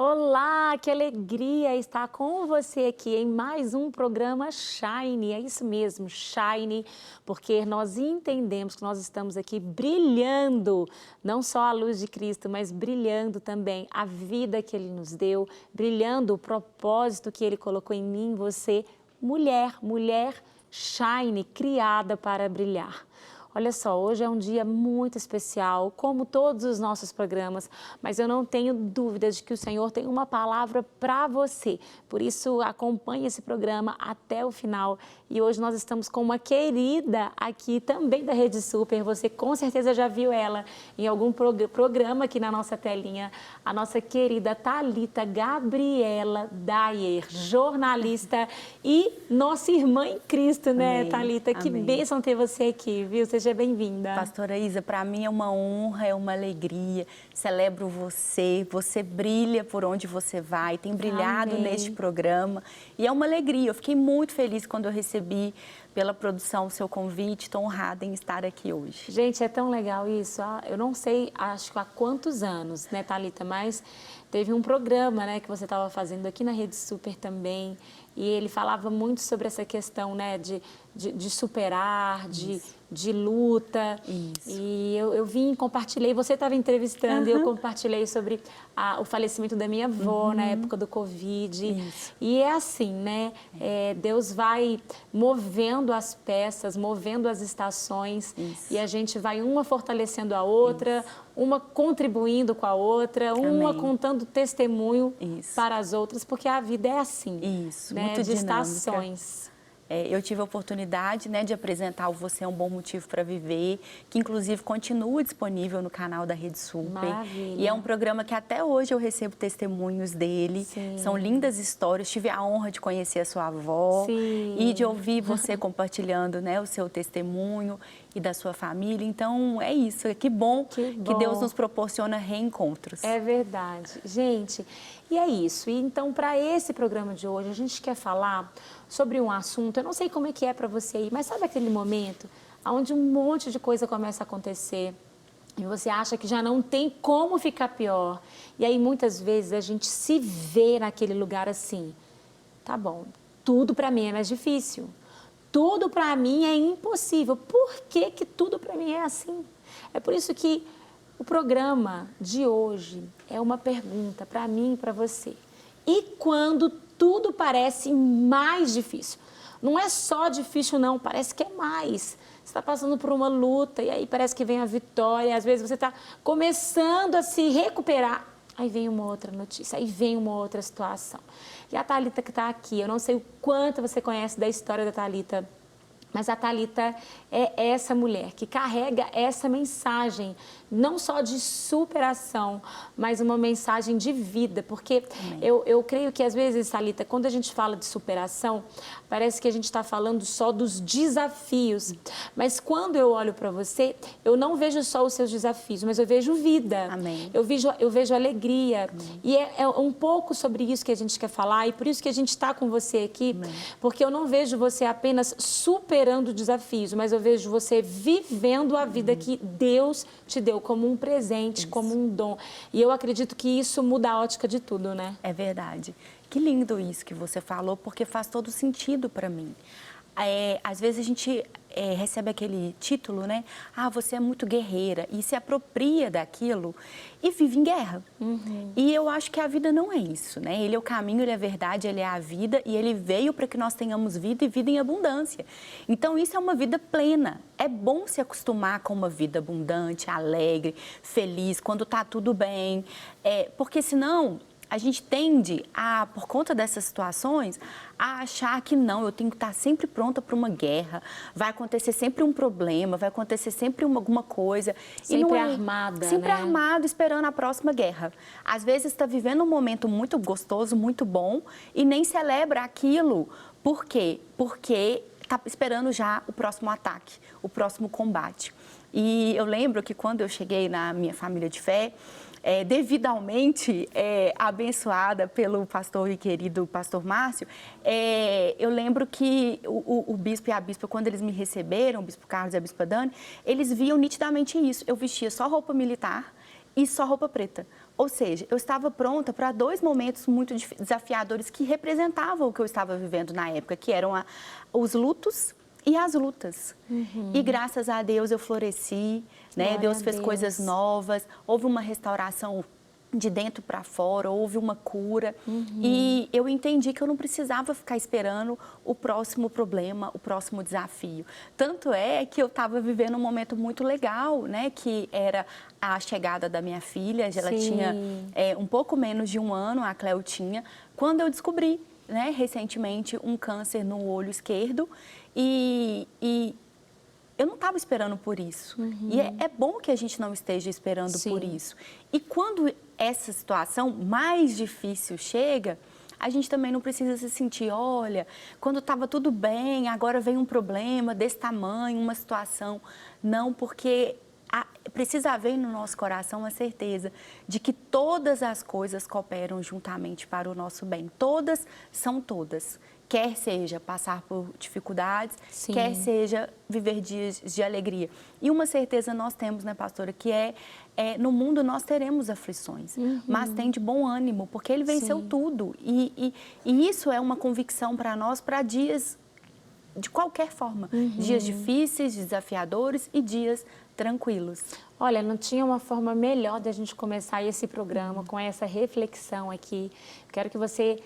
Olá, que alegria estar com você aqui em mais um programa Shine. É isso mesmo, Shine, porque nós entendemos que nós estamos aqui brilhando, não só a luz de Cristo, mas brilhando também a vida que Ele nos deu, brilhando o propósito que Ele colocou em mim, você, mulher Shine, criada para brilhar. Olha só, hoje é um dia muito especial, como todos os nossos programas, mas eu não tenho dúvidas de que o Senhor tem uma palavra para você. Por isso, acompanhe esse programa até o final. E hoje nós estamos com uma querida aqui também da Rede Super. Você com certeza já viu ela em algum programa aqui na nossa telinha. A nossa querida Thalita Gabriela Dayer, jornalista e nossa irmã em Cristo, né, Thalita? Que bênção ter você aqui, viu? Seja bem-vinda. Pastora Isa, para mim é uma honra, é uma alegria. Celebro você, você brilha por onde você vai, tem brilhado neste programa e é uma alegria. Eu fiquei muito feliz quando eu recebi pela produção o seu convite, estou honrada em estar aqui hoje. Gente, é tão legal isso. Eu não sei, acho que há quantos anos, né, Thalita, mas teve um programa, né, que você estava fazendo aqui na Rede Super também, e ele falava muito sobre essa questão, né, de superar, de luta. Isso. E eu vim e compartilhei, você estava entrevistando e eu compartilhei sobre o falecimento da minha avó na época do Covid. Isso. E é assim, né, Deus vai movendo as peças, movendo as estações. Isso. E a gente vai uma fortalecendo a outra, uma contribuindo com a outra, uma contando testemunho para as outras, porque a vida é assim. Isso, né, muito de dinâmica. Estações. Eu tive a oportunidade, né, de apresentar o Você é um Bom Motivo para Viver, que inclusive continua disponível no canal da Rede Super. Maravilha. E é um programa que até hoje eu recebo testemunhos dele. Sim. São lindas histórias. Tive a honra de conhecer a sua avó. Sim. E de ouvir você compartilhando, né, o seu testemunho e da sua família. Então, é isso. Que bom que Deus nos proporciona reencontros. É verdade. Gente, e é isso. E então, para esse programa de hoje, a gente quer falar sobre um assunto, eu não sei como é que é para você aí, mas sabe aquele momento onde um monte de coisa começa a acontecer e você acha que já não tem como ficar pior. E aí, muitas vezes, a gente se vê naquele lugar assim, tá bom, tudo para mim é mais difícil. Tudo para mim é impossível. Por que que tudo para mim é assim? É por isso que o programa de hoje é uma pergunta para mim e para você. E quando tudo parece mais difícil? Não é só difícil, não, parece que é mais. Você está passando por uma luta e aí parece que vem a vitória. Às vezes você está começando a se recuperar. Aí vem uma outra notícia, aí vem uma outra situação. E a Thalita que está aqui, eu não sei o quanto você conhece da história da Thalita, mas a Thalita é essa mulher que carrega essa mensagem, não só de superação, mas uma mensagem de vida. Porque eu creio que às vezes, Thalita, quando a gente fala de superação, parece que a gente está falando só dos desafios. Mas quando eu olho para você, eu não vejo só os seus desafios, mas eu vejo vida. Amém. Eu vejo alegria. Amém. E é um pouco sobre isso que a gente quer falar e por isso que a gente está com você aqui. Amém. Porque eu não vejo você apenas superando desafios, mas eu vejo você vivendo a vida que Deus te deu como um presente, como um dom. E eu acredito que isso muda a ótica de tudo, né? É verdade. Que lindo isso que você falou, porque faz todo sentido para mim. Às vezes a gente recebe aquele título, né? Ah, você é muito guerreira e se apropria daquilo e vive em guerra. E eu acho que a vida não é isso, né? Ele é o caminho, ele é a verdade, ele é a vida e ele veio para que nós tenhamos vida e vida em abundância. Então isso é uma vida plena. É bom se acostumar com uma vida abundante, alegre, feliz, quando tá tudo bem. Porque senão a gente tende a, por conta dessas situações, a achar que não, eu tenho que estar sempre pronta para uma guerra, vai acontecer sempre um problema, vai acontecer sempre alguma coisa. Sempre armada, sempre né? armado, esperando a próxima guerra. Às vezes está vivendo um momento muito gostoso, muito bom, e nem celebra aquilo. Por quê? Porque está esperando já o próximo ataque, o próximo combate. E eu lembro que quando eu cheguei na minha família de fé, devidamente abençoada pelo pastor e querido pastor Márcio, eu lembro que o bispo e a bispa, quando eles me receberam, o bispo Carlos e a bispa Dani, eles viam nitidamente isso. Eu vestia só roupa militar e só roupa preta. Ou seja, eu estava pronta para 2 momentos muito desafiadores que representavam o que eu estava vivendo na época, que eram os lutos e as lutas. E graças a Deus eu floresci, né? Glória Deus a fez Deus. coisas novas, houve uma restauração de dentro para fora, houve uma cura. E eu entendi que eu não precisava ficar esperando o próximo problema, o próximo desafio. Tanto é que eu estava vivendo um momento muito legal, né? Que era a chegada da minha filha. Ela Sim. tinha um pouco menos de 1 ano, a Cleo tinha, quando eu descobri, né, recentemente, um câncer no olho esquerdo. E eu não estava esperando por isso. E é bom que a gente não esteja esperando Sim. por isso. E quando essa situação mais difícil chega, a gente também não precisa se sentir, olha, quando estava tudo bem, agora vem um problema desse tamanho, uma situação. Não, porque precisa haver no nosso coração a certeza de que todas as coisas cooperam juntamente para o nosso bem. Todas são todas. Quer seja passar por dificuldades, Sim. quer seja viver dias de alegria. E uma certeza nós temos, né, pastora, que no mundo nós teremos aflições, mas tem de bom ânimo, porque Ele venceu Sim. tudo. E isso é uma convicção para nós, para dias de qualquer forma. Dias difíceis, desafiadores e dias tranquilos. Olha, não tinha uma forma melhor da gente começar esse programa com essa reflexão aqui. Quero que você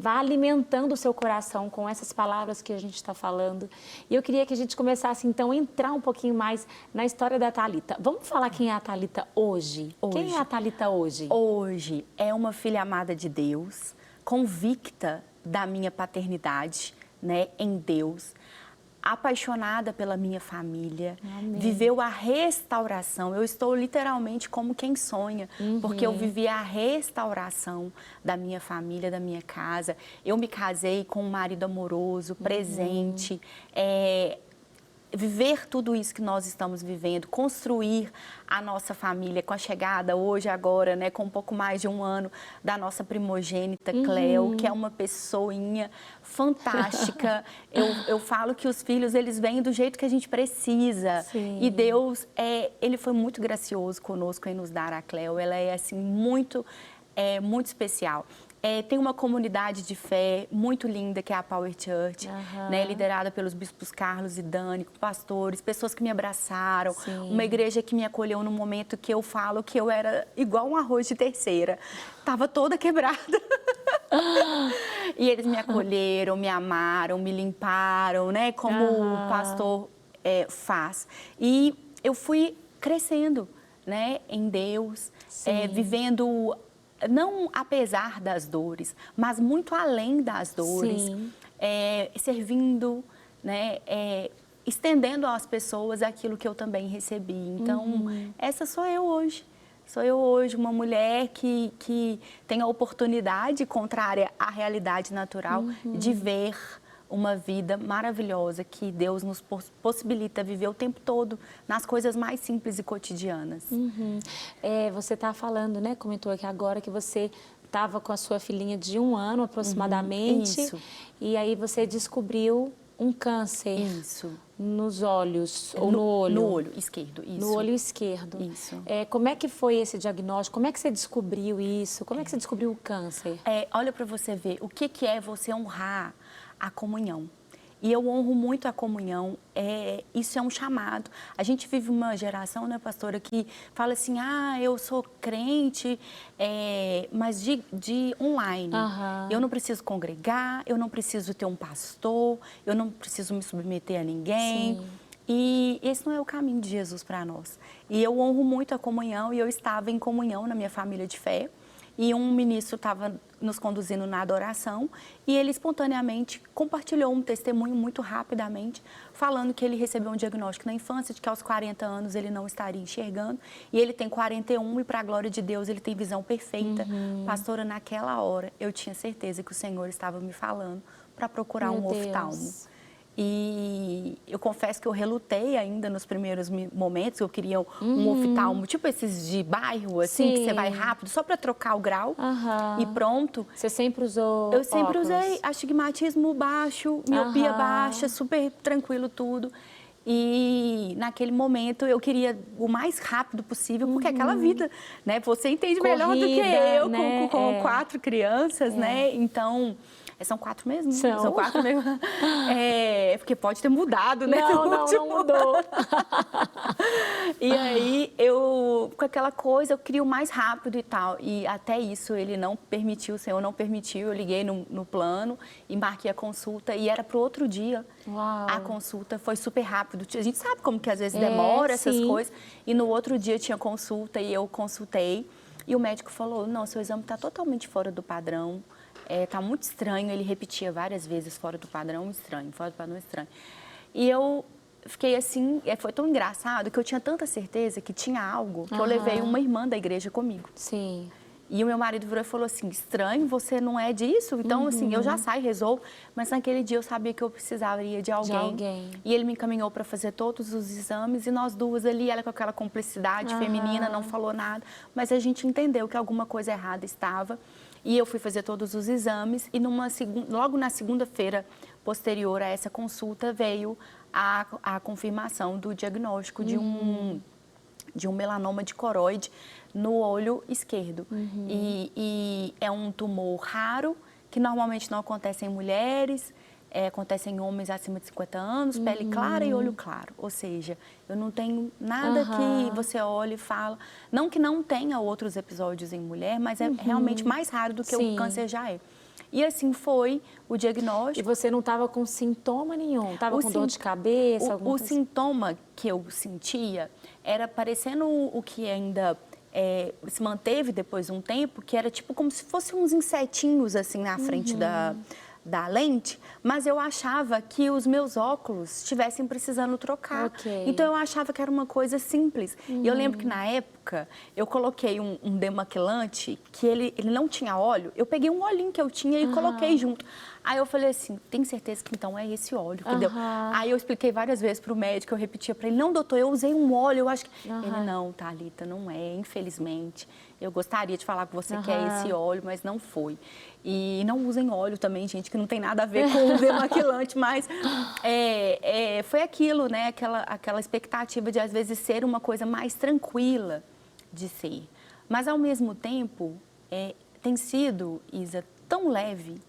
vá alimentando o seu coração com essas palavras que a gente está falando. E eu queria que a gente começasse, então, a entrar um pouquinho mais na história da Thalita. Vamos falar quem é a Thalita hoje? Quem é a Thalita hoje? Hoje é uma filha amada de Deus, convicta da minha paternidade, né, em Deus, apaixonada pela minha família, Amém. Viveu a restauração. Eu estou literalmente como quem sonha, porque eu vivi a restauração da minha família, da minha casa. Eu me casei com um marido amoroso, presente, viver tudo isso que nós estamos vivendo, construir a nossa família com a chegada hoje, agora, né, com um pouco mais de 1 ano, da nossa primogênita Cleo, que é uma pessoinha fantástica. Eu falo que os filhos, eles vêm do jeito que a gente precisa. Sim. E Deus, Ele foi muito gracioso conosco em nos dar a Cleo. Ela é, assim, muito especial. Tem uma comunidade de fé muito linda, que é a Power Church, né, liderada pelos bispos Carlos e Dani, pastores, pessoas que me abraçaram. Sim. Uma igreja que me acolheu no momento que eu falo que eu era igual um arroz de terceira. Estava toda quebrada. E eles me acolheram, me amaram, me limparam, né, como o pastor faz. E eu fui crescendo, né, em Deus, vivendo... Não apesar das dores, mas muito além das dores, servindo, né, estendendo às pessoas aquilo que eu também recebi. Então, essa sou eu hoje. Sou eu hoje, uma mulher que tem a oportunidade, contrária à realidade natural, de ver uma vida maravilhosa que Deus nos possibilita viver o tempo todo nas coisas mais simples e cotidianas. Você está falando, né? Comentou aqui agora que você estava com a sua filhinha de 1 ano aproximadamente. Isso. E aí você descobriu um câncer. Isso. Nos olhos ou no olho? No olho esquerdo, isso. No olho esquerdo. Isso. Como é que foi esse diagnóstico? Como é que você descobriu isso? Como é que você descobriu o câncer? Olha para você ver o que é você honrar a comunhão. E eu honro muito a comunhão, isso é um chamado. A gente vive uma geração, né, pastora, que fala assim, eu sou crente, mas de online. Eu não preciso congregar, eu não preciso ter um pastor, eu não preciso me submeter a ninguém. Sim. E esse não é o caminho de Jesus para nós. E eu honro muito a comunhão, e eu estava em comunhão na minha família de fé. E um ministro estava nos conduzindo na adoração e ele espontaneamente compartilhou um testemunho muito rapidamente, falando que ele recebeu um diagnóstico na infância, de que aos 40 anos ele não estaria enxergando. E ele tem 41 e, para a glória de Deus, ele tem visão perfeita. Pastora, naquela hora, eu tinha certeza que o Senhor estava me falando para procurar um oftalmo. E eu confesso que eu relutei ainda nos primeiros momentos, eu queria um oftalmo, tipo esses de bairro, assim, que você vai rápido, só para trocar o grau e pronto. Você sempre usou Eu sempre óculos? usei astigmatismo baixo, miopia baixa, super tranquilo tudo. E naquele momento eu queria o mais rápido possível, porque aquela vida, né? Você entende melhor do que eu, né? com 4 crianças, né? Então, são 4 mesmo? São 4 mesmo. Porque pode ter mudado, né? Não mudou. E aí, com aquela coisa, eu queria o mais rápido e tal. E até isso, ele não permitiu, o Senhor não permitiu. Eu liguei no plano, embarquei a consulta e era para o outro dia. Uau. A consulta foi super rápido. A gente sabe como que às vezes demora essas coisas. E no outro dia tinha consulta e eu consultei. E o médico falou, não, seu exame está totalmente fora do padrão. Está muito estranho. Ele repetia várias vezes, fora do padrão, estranho, fora do padrão, estranho. E eu fiquei assim, foi tão engraçado que eu tinha tanta certeza que tinha algo que eu levei uma irmã da igreja comigo. Sim. E o meu marido virou e falou assim, estranho, você não é disso? Então, assim, eu já saio, resolvo. Mas naquele dia eu sabia que eu precisaria de alguém. E ele me encaminhou para fazer todos os exames e nós duas ali, ela com aquela cumplicidade feminina, não falou nada. Mas a gente entendeu que alguma coisa errada estava. E eu fui fazer todos os exames e logo na segunda-feira posterior a essa consulta veio a confirmação do diagnóstico de um melanoma de coroide no olho esquerdo. E é um tumor raro, que normalmente não acontece em mulheres, acontece em homens acima de 50 anos, pele clara e olho claro. Ou seja, eu não tenho nada que você olhe e fala. Não que não tenha outros episódios em mulher, mas é realmente mais raro do que o câncer já é. E assim foi o diagnóstico. E você não estava com sintoma nenhum? Estava com dor de cabeça? O sintoma que eu sentia era parecendo o que ainda se manteve depois de um tempo, que era tipo como se fossem uns insetinhos assim na frente da lente, mas eu achava que os meus óculos estivessem precisando trocar. Então eu achava que era uma coisa simples. E eu lembro que na época eu coloquei um demaquilante que ele não tinha óleo. Eu peguei um olhinho que eu tinha e coloquei junto. Aí eu falei assim, tem certeza que então é esse óleo que deu? Aí eu expliquei várias vezes para o médico, eu repetia para ele, não, doutor, eu usei um óleo, eu acho que... Ele, não, Thalita, não é, infelizmente. Eu gostaria de falar com você que é esse óleo, mas não foi. E não usem óleo também, gente, que não tem nada a ver com o demaquilante, mas foi aquilo, né? Aquela expectativa de, às vezes, ser uma coisa mais tranquila de ser. Mas, ao mesmo tempo, tem sido, Isa, tão leve,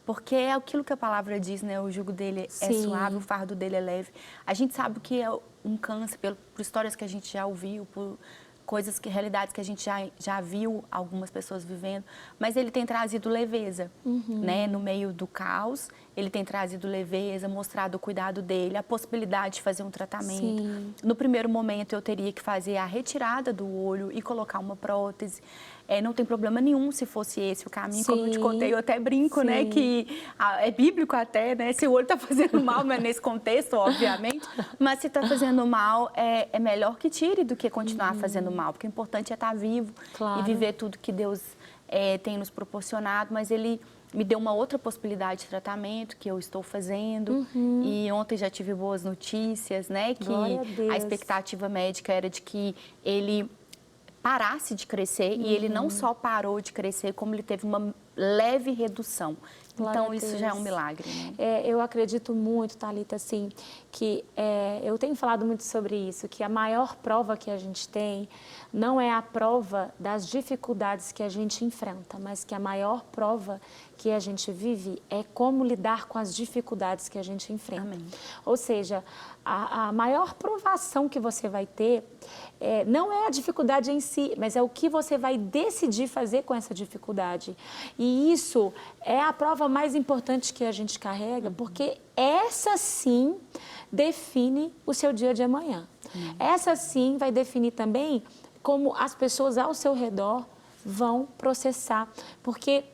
porque é aquilo que a palavra diz, né? O jugo dele é suave, o fardo dele é leve. A gente sabe que é um câncer, por histórias que a gente já ouviu, por realidades que a gente já viu algumas pessoas vivendo, mas ele tem trazido leveza, né? No meio do caos, ele tem trazido leveza, mostrado o cuidado dele, a possibilidade de fazer um tratamento. No primeiro momento, eu teria que fazer a retirada do olho e colocar uma prótese. Não tem problema nenhum se fosse esse o caminho, como eu te contei, eu até brinco, né, que é bíblico até, né, se o olho está fazendo mal, não é nesse contexto, obviamente, mas se está fazendo mal, é melhor que tire do que continuar fazendo mal, porque o importante é estar vivo e viver tudo que Deus tem nos proporcionado, mas Ele me deu uma outra possibilidade de tratamento que eu estou fazendo e ontem já tive boas notícias, né, que a expectativa médica era de que ele parasse de crescer e ele não só parou de crescer, como ele teve uma leve redução. Então, isso já é um milagre, né? Eu acredito muito, Thalita, assim, que eu tenho falado muito sobre isso, que a maior prova que a gente tem não é a prova das dificuldades que a gente enfrenta, mas que a maior prova que a gente vive é como lidar com as dificuldades que a gente enfrenta. Amém. Ou seja, a maior provação que você vai ter não é a dificuldade em si, mas é o que você vai decidir fazer com essa dificuldade. E isso é a prova mais importante que a gente carrega, porque essa sim define o seu dia de amanhã. Essa sim vai definir também como as pessoas ao seu redor vão processar, porque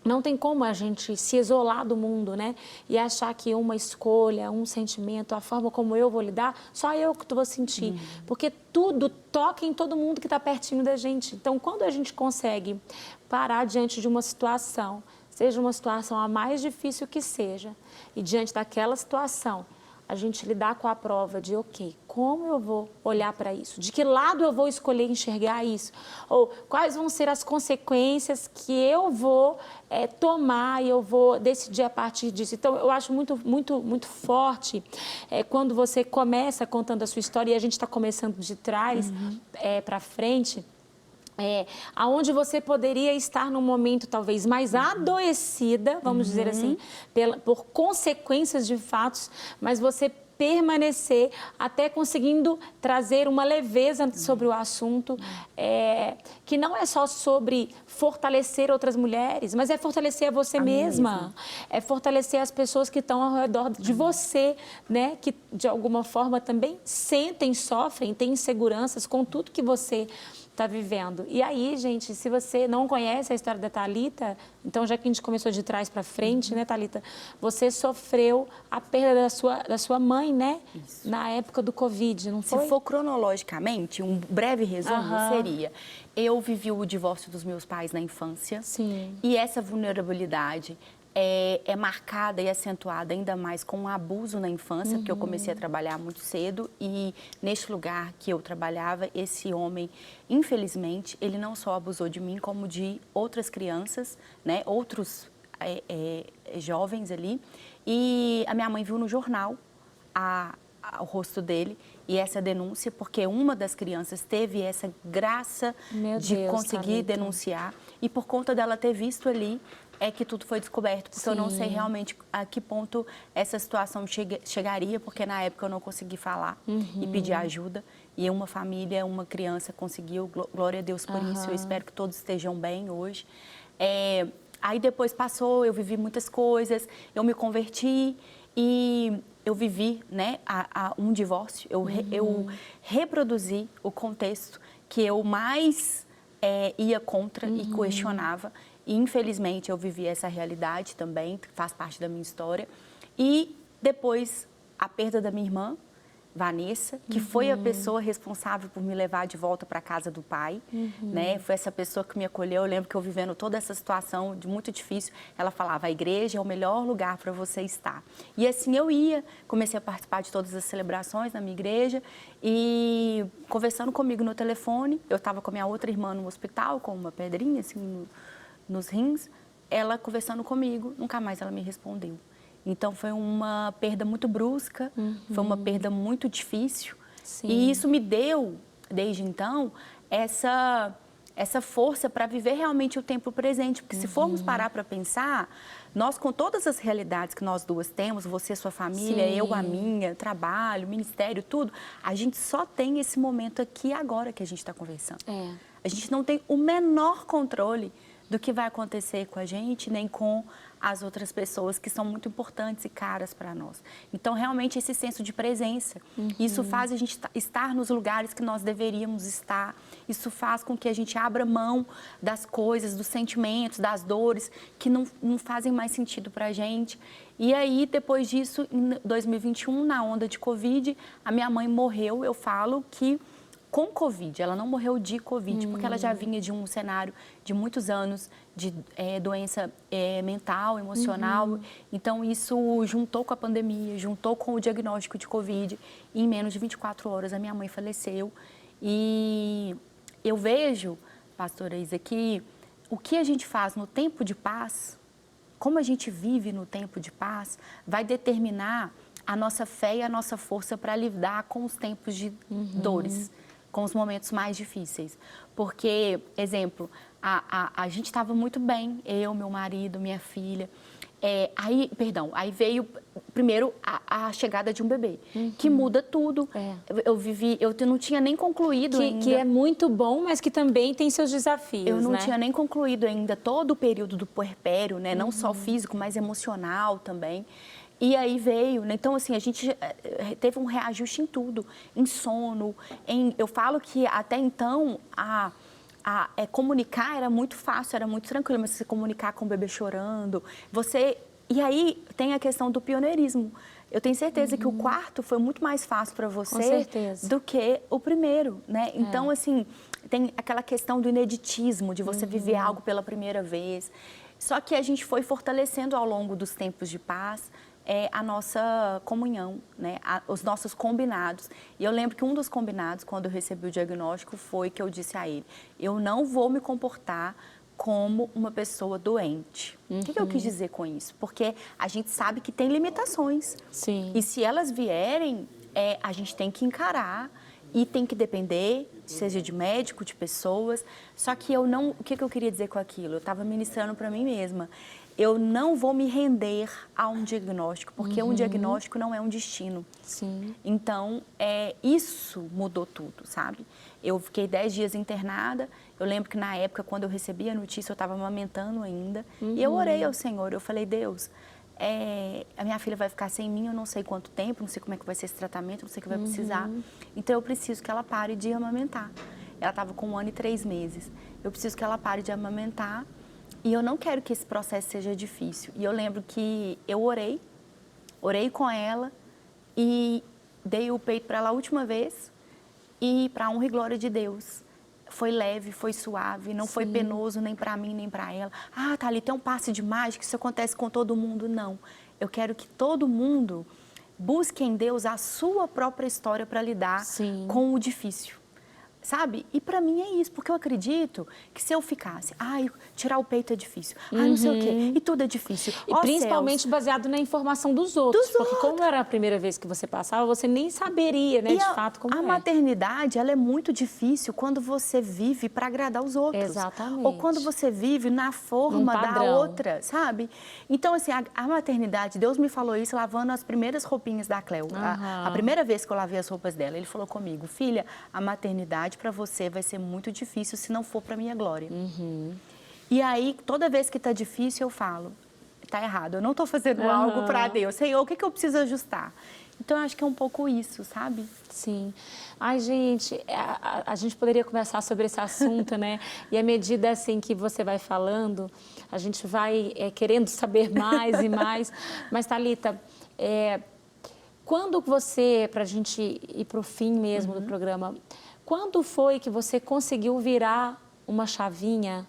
não tem como a gente se isolar do mundo, né? E achar que uma escolha, um sentimento, a forma como eu vou lidar, só eu que vou sentir. Porque tudo toca em todo mundo que está pertinho da gente. Então, quando a gente consegue parar diante de uma situação, seja uma situação a mais difícil que seja, e diante daquela situação, a gente lidar com a prova de, ok, como eu vou olhar para isso? De que lado eu vou escolher enxergar isso? Ou quais vão ser as consequências que eu vou tomar e eu vou decidir a partir disso? Então, eu acho muito forte quando você começa contando a sua história, e a gente está começando de trás para frente, aonde você poderia estar num momento talvez mais adoecida, vamos dizer assim, por consequências de fatos, mas você permanecer até conseguindo trazer uma leveza sobre o assunto, que não é só sobre fortalecer outras mulheres, mas é fortalecer você mesma, é fortalecer as pessoas que estão ao redor de você, né? Que de alguma forma também sentem, sofrem, têm inseguranças com tudo que você está vivendo. E aí, gente, se você não conhece a história da Thalita, então já que a gente começou de trás para frente, né, Thalita, você sofreu a perda da sua mãe, né? Isso. Na época do Covid, não foi? Se for cronologicamente, um breve resumo seria: eu vivi o divórcio dos meus pais na infância. Sim. E essa vulnerabilidade é marcada e acentuada ainda mais com o abuso na infância, porque eu comecei a trabalhar muito cedo e neste lugar que eu trabalhava, esse homem, infelizmente, ele não só abusou de mim, como de outras crianças, né, outros jovens ali. E a minha mãe viu no jornal o rosto dele e essa denúncia, porque uma das crianças teve essa graça de conseguir denunciar, e por conta dela ter visto ali, é que tudo foi descoberto, porque eu não sei realmente a que ponto essa situação chegaria, porque na época eu não consegui falar e pedir ajuda, e uma família, uma criança conseguiu, glória a Deus por isso, eu espero que todos estejam bem hoje. Aí depois passou, eu vivi muitas coisas, eu me converti e eu vivi, né, um divórcio, eu reproduzi o contexto que eu mais ia contra e questionava. E, infelizmente, eu vivi essa realidade também, faz parte da minha história. E depois, a perda da minha irmã, Vanessa, que foi a pessoa responsável por me levar de volta para a casa do pai, né? Foi essa pessoa que me acolheu. Eu lembro que eu vivendo toda essa situação de muito difícil, ela falava: a igreja é o melhor lugar para você estar. E assim eu ia, comecei a participar de todas as celebrações na minha igreja e conversando comigo no telefone, eu estava com a minha outra irmã no hospital, com uma pedrinha assim nos rins, ela conversando comigo, nunca mais ela me respondeu. Então, foi uma perda muito brusca, foi uma perda muito difícil. Sim. E isso me deu, desde então, essa força para viver realmente o tempo presente. Porque se formos parar para pensar, nós com todas as realidades que nós duas temos, você, sua família, eu, a minha, trabalho, ministério, tudo, a gente só tem esse momento aqui agora que a gente está conversando. A gente não tem o menor controle do que vai acontecer com a gente, nem com as outras pessoas que são muito importantes e caras para nós. Então, realmente, esse senso de presença, isso faz a gente estar nos lugares que nós deveríamos estar, isso faz com que a gente abra mão das coisas, dos sentimentos, das dores, que não fazem mais sentido para a gente. E aí, depois disso, em 2021, na onda de Covid, a minha mãe morreu, eu falo que com Covid, ela não morreu de Covid, porque ela já vinha de um cenário de muitos anos de doença mental, emocional. Então, isso juntou com a pandemia, juntou com o diagnóstico de Covid. E em menos de 24 horas, a minha mãe faleceu. E eu vejo, pastora Isa, que o que a gente faz no tempo de paz, como a gente vive no tempo de paz, vai determinar a nossa fé e a nossa força para lidar com os tempos de dores, com os momentos mais difíceis. Porque, exemplo, a gente estava muito bem, eu, meu marido, minha filha. Aí veio primeiro a chegada de um bebê, que muda tudo. Eu não tinha nem concluído ainda. Que é muito bom, mas que também tem seus desafios, eu não tinha nem concluído ainda todo o período do puerpério, né? Não só físico, mas emocional também. E aí veio, né? Então assim, a gente teve um reajuste em tudo, em sono, eu falo que até então comunicar era muito fácil, era muito tranquilo, mas você comunicar com o bebê chorando, e aí tem a questão do pioneirismo. Eu tenho certeza que o quarto foi muito mais fácil para você do que o primeiro, né? Então assim, tem aquela questão do ineditismo, de você viver algo pela primeira vez. Só que a gente foi fortalecendo ao longo dos tempos de paz, a nossa comunhão, né? Os nossos combinados. E eu lembro que um dos combinados, quando eu recebi o diagnóstico, foi que eu disse a ele, eu não vou me comportar como uma pessoa doente. O que eu quis dizer com isso? Porque a gente sabe que tem limitações. Sim. E se elas vierem, a gente tem que encarar e tem que depender, seja de médico, de pessoas. Só que eu não... O que eu queria dizer com aquilo? Eu estava ministrando para mim mesma. Eu não vou me render a um diagnóstico, porque um diagnóstico não é um destino. Sim. Então, isso mudou tudo, sabe? Eu fiquei 10 dias internada. Eu lembro que na época, quando eu recebi a notícia, eu estava amamentando ainda. E eu orei ao Senhor. Eu falei, Deus, a minha filha vai ficar sem mim, eu não sei quanto tempo, não sei como é que vai ser esse tratamento, não sei o que vai precisar. Então, eu preciso que ela pare de amamentar. Ela estava com 1 ano e 3 meses. Eu preciso que ela pare de amamentar. E eu não quero que esse processo seja difícil. E eu lembro que eu orei com ela e dei o peito para ela a última vez e para a honra e glória de Deus. Foi leve, foi suave, não foi penoso nem para mim, nem para ela. Ah, Thalita, é um passe de mágica, isso acontece com todo mundo. Não, eu quero que todo mundo busque em Deus a sua própria história para lidar com o difícil. Sabe? E para mim é isso, porque eu acredito que se eu ficasse, tirar o peito é difícil, não sei o quê, e tudo é difícil. E principalmente baseado na informação dos outros, porque como era a primeira vez que você passava, você nem saberia, né, de fato, como é. A maternidade, ela é muito difícil quando você vive para agradar os outros. Exatamente. Ou quando você vive na forma da outra, sabe? Então, assim, a maternidade, Deus me falou isso lavando as primeiras roupinhas da Cleo. A primeira vez que eu lavei as roupas dela, Ele falou comigo, filha, a maternidade para você vai ser muito difícil se não for para minha glória. E aí, toda vez que está difícil, eu falo, está errado, eu não estou fazendo algo para Deus. Senhor, o que eu preciso ajustar? Então, eu acho que é um pouco isso, sabe? Sim. Ai, gente, a gente poderia conversar sobre esse assunto, né? E à medida, assim, que você vai falando, a gente vai querendo saber mais e mais. Mas, Thalita, quando você, para a gente ir para o fim mesmo do programa, quando foi que você conseguiu virar uma chavinha,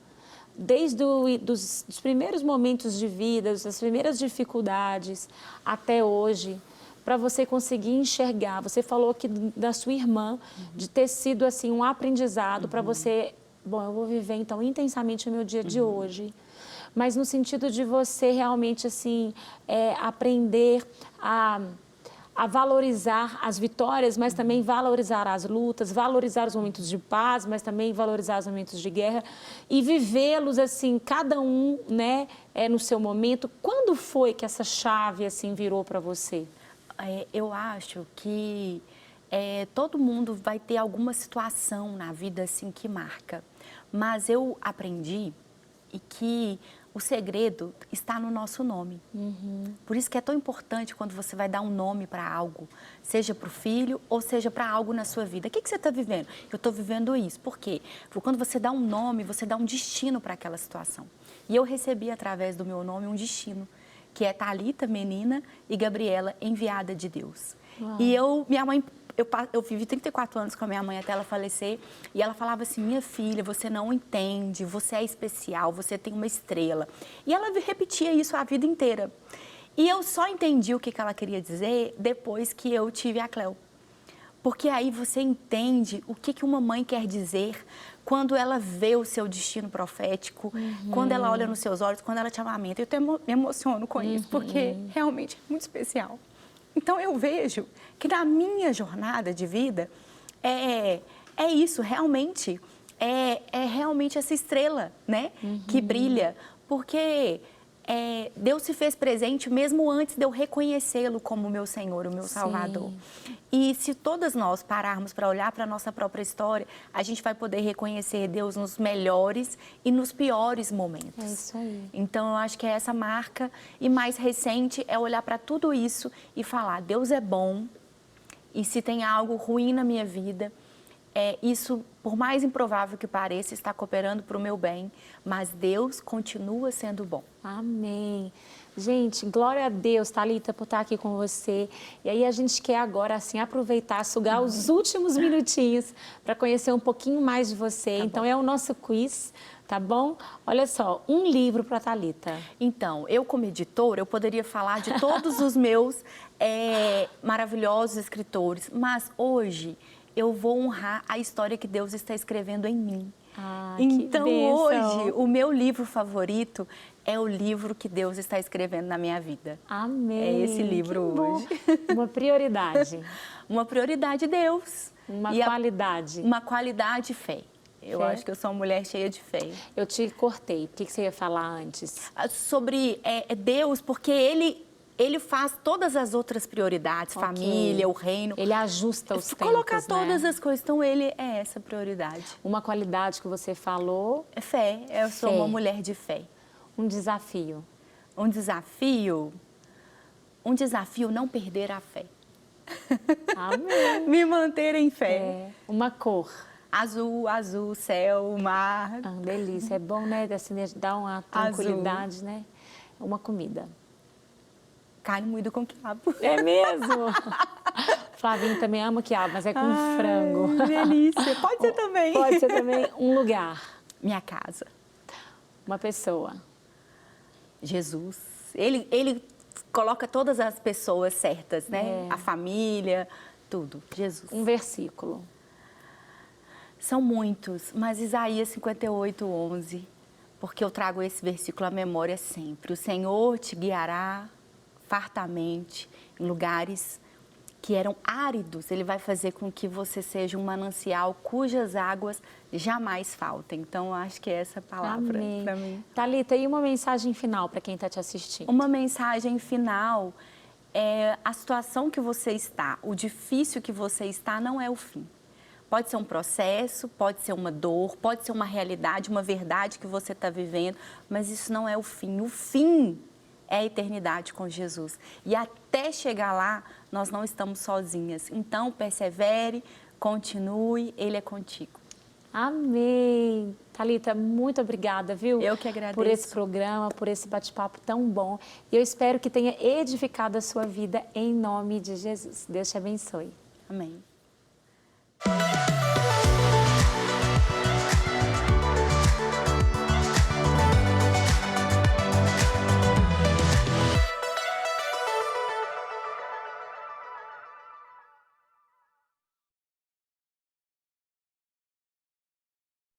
desde dos primeiros momentos de vida, das primeiras dificuldades até hoje, para você conseguir enxergar? Você falou aqui da sua irmã, de ter sido assim um aprendizado para você, bom, eu vou viver então intensamente o meu dia de hoje, mas no sentido de você realmente assim aprender a valorizar as vitórias, mas também valorizar as lutas, valorizar os momentos de paz, mas também valorizar os momentos de guerra e vivê-los assim, cada um, né, no seu momento. Quando foi que essa chave assim virou para você? Eu acho que todo mundo vai ter alguma situação na vida assim que marca, mas eu aprendi que o segredo está no nosso nome. Por isso que é tão importante quando você vai dar um nome para algo, seja para o filho ou seja para algo na sua vida. O que você está vivendo? Eu estou vivendo isso. Por quê? Porque quando você dá um nome, você dá um destino para aquela situação. E eu recebi através do meu nome um destino, que é Thalita, menina, e Gabriela, enviada de Deus. Uau. E minha mãe... Eu vivi 34 anos com a minha mãe até ela falecer e ela falava assim, minha filha, você não entende, você é especial, você tem uma estrela. E ela repetia isso a vida inteira. E eu só entendi o que ela queria dizer depois que eu tive a Cleo. Porque aí você entende o que uma mãe quer dizer quando ela vê o seu destino profético, quando ela olha nos seus olhos, quando ela te amamenta. Eu até me emociono com isso, porque realmente é muito especial. Então, eu vejo que na minha jornada de vida, é isso, realmente, realmente essa estrela, né, que brilha. Porque Deus se fez presente mesmo antes de eu reconhecê-lo como meu Senhor, o meu Salvador. E se todas nós pararmos para olhar para a nossa própria história, a gente vai poder reconhecer Deus nos melhores e nos piores momentos. É isso aí. Então, eu acho que é essa marca. E mais recente é olhar para tudo isso e falar, Deus é bom. E se tem algo ruim na minha vida, isso, por mais improvável que pareça, está cooperando para o meu bem, mas Deus continua sendo bom. Amém. Gente, glória a Deus, Thalita, por estar aqui com você. E aí a gente quer agora, assim, aproveitar, sugar os últimos minutinhos para conhecer um pouquinho mais de você. Então, é o nosso quiz, Tá bom? Olha só, um livro para Thalita. Então, eu como editora, eu poderia falar de todos os meus maravilhosos escritores, mas hoje eu vou honrar a história que Deus está escrevendo em mim. Que Então, bênção. hoje, o meu livro favorito é o livro que Deus está escrevendo na minha vida. Amém. É esse livro que hoje. Bom. Uma prioridade. Uma prioridade, Deus. Uma E qualidade. Uma qualidade e fé. Eu acho que eu sou uma mulher cheia de fé. Eu te cortei. O que você ia falar antes? Sobre Deus, porque Ele faz todas as outras prioridades, família, o reino. Ele ajusta os tempos, colocar todas né? as coisas. Então, Ele é essa prioridade. Uma qualidade que você falou. É fé. Eu sou uma mulher de fé. Um desafio. Um desafio não perder a fé. Amém. Me manter em fé. É. Uma cor. Azul, céu, mar. Delícia. É bom, né? Assim, dá uma tranquilidade, né? Uma comida. Carne moída com quiabo. É mesmo? Flavinho também ama quiabo, mas é com frango. Delícia. Pode ser também. Pode ser também. Um lugar. Minha casa. Uma pessoa. Jesus. Ele coloca todas as pessoas certas, né? A família, tudo. Jesus. Um versículo. São muitos, mas Isaías 58:11, porque eu trago esse versículo à memória sempre. O Senhor te guiará fartamente em lugares que eram áridos. Ele vai fazer com que você seja um manancial cujas águas jamais faltem. Então, eu acho que é essa palavra para mim. Thalita, e uma mensagem final para quem está te assistindo? Uma mensagem final é a situação que você está, o difícil que você está não é o fim. Pode ser um processo, pode ser uma dor, pode ser uma realidade, uma verdade que você está vivendo, mas isso não é o fim. O fim é a eternidade com Jesus. E até chegar lá, nós não estamos sozinhas. Então, persevere, continue, Ele é contigo. Amém. Thalita, muito obrigada, viu? Eu que agradeço. Por esse programa, por esse bate-papo tão bom. E eu espero que tenha edificado a sua vida em nome de Jesus. Deus te abençoe. Amém.